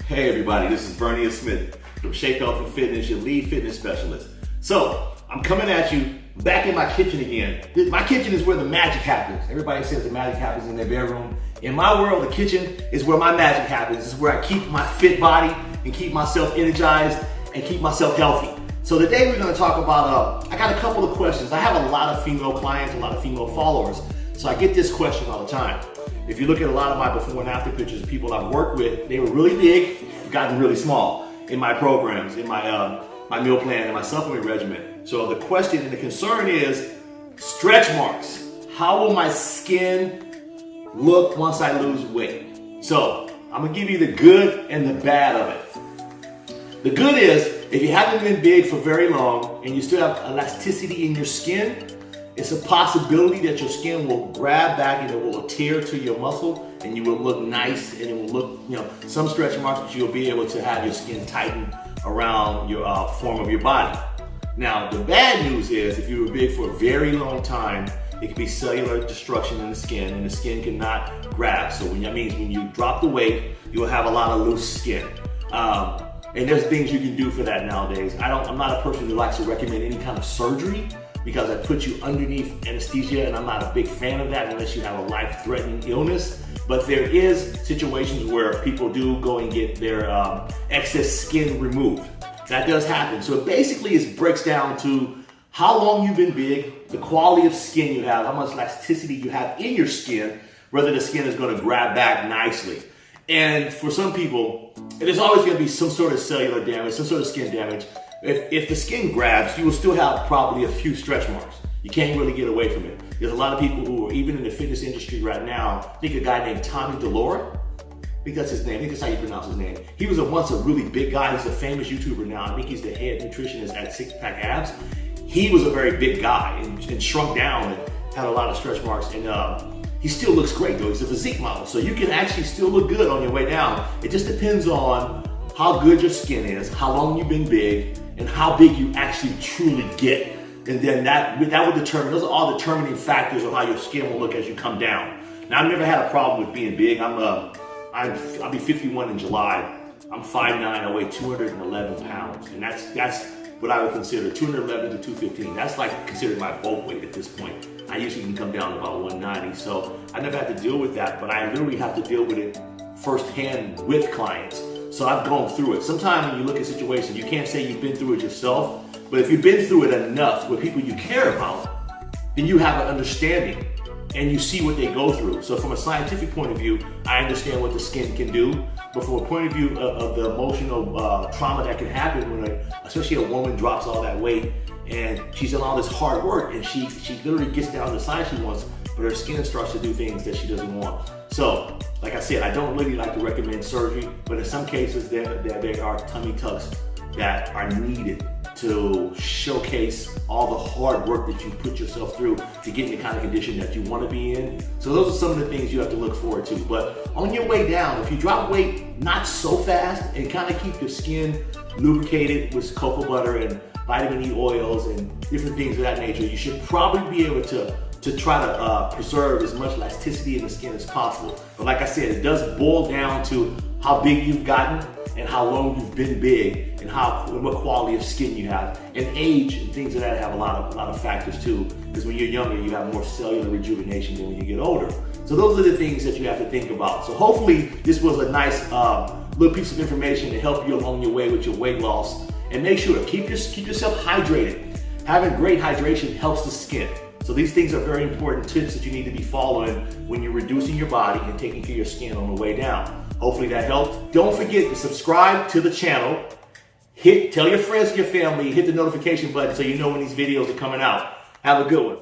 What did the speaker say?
Hey everybody, this is Vernia Smith from Shape Health and Fitness, your lead fitness specialist. So, I'm coming at you back in my kitchen again. My kitchen is where the magic happens. Everybody says the magic happens in their bedroom. In my world, the kitchen is where my magic happens. It's where I keep my fit body and keep myself energized and keep myself healthy. So today we're going to talk about, I got a couple of questions. I have a lot of female clients, a lot of female followers. So I get this question all the time. If you look at a lot of my before and after pictures of people I've worked with, they were really big, gotten really small in my programs, in my my meal plan, and my supplement regimen. So the question and the concern is stretch marks. How will my skin look once I lose weight? So I'm gonna give you the good and the bad of it. The good is, if you haven't been big for very long and you still have elasticity in your skin, it's a possibility that your skin will grab back and it will adhere to your muscle and you will look nice and it will look, some stretch marks, but you'll be able to have your skin tighten around your form of your body. Now, the bad news is if you were big for a very long time, it could be cellular destruction in the skin and the skin cannot grab. So that means when you drop the weight, you'll have a lot of loose skin. And there's things you can do for that nowadays. I'm not a person who likes to recommend any kind of surgery, because I put you underneath anesthesia, and I'm not a big fan of that unless you have a life-threatening illness. But there is situations where people do go and get their excess skin removed. That does happen. So it basically breaks down to how long you've been big, the quality of skin you have, how much elasticity you have in your skin, whether the skin is going to grab back nicely. And for some people, there's always going to be some sort of cellular damage, some sort of skin damage. If the skin grabs, you will still have probably a few stretch marks. You can't really get away from it. There's a lot of people who are even in the fitness industry right now. I think a guy named Tommy DeLora, I think that's his name. I think that's how you pronounce his name. He was once a really big guy. He's a famous YouTuber now. I think he's the head nutritionist at Six Pack Abs. He was a very big guy and shrunk down and had a lot of stretch marks. And he still looks great though. He's a physique model. So you can actually still look good on your way down. It just depends on how good your skin is, how long you've been big, and how big you actually truly get. And then that will determine, those are all determining factors of how your skin will look as you come down. Now, I've never had a problem with being big. I'll be 51 in July. I'm 5'9", I weigh 211 pounds. And that's what I would consider 211 to 215. That's like considered my bulk weight at this point. I usually can come down to about 190. So I never had to deal with that, but I literally have to deal with it firsthand with clients. So I've gone through it. Sometimes when you look at situations, you can't say you've been through it yourself, but if you've been through it enough with people you care about, then you have an understanding and you see what they go through. So from a scientific point of view, I understand what the skin can do, but from a point of view of the emotional trauma that can happen when especially a woman drops all that weight and she's done all this hard work and she literally gets down to the size she wants, but her skin starts to do things that she doesn't want. So, like I said, I don't really like to recommend surgery, but in some cases there are tummy tucks that are needed to showcase all the hard work that you put yourself through to get in the kind of condition that you want to be in. So those are some of the things you have to look forward to. But on your way down, if you drop weight not so fast and kind of keep your skin lubricated with cocoa butter and vitamin E oils and different things of that nature, you should probably be able to try to preserve as much elasticity in the skin as possible. But like I said, it does boil down to how big you've gotten and how long you've been big and what quality of skin you have. And age and things of that have a lot of factors too, because when you're younger, you have more cellular rejuvenation than when you get older. So those are the things that you have to think about. So hopefully this was a nice little piece of information to help you along your way with your weight loss. And make sure to keep yourself hydrated. Having great hydration helps the skin. So these things are very important tips that you need to be following when you're reducing your body and taking care of your skin on the way down. Hopefully that helped. Don't forget to subscribe to the channel. Tell your friends and your family, hit the notification button so you know when these videos are coming out. Have a good one.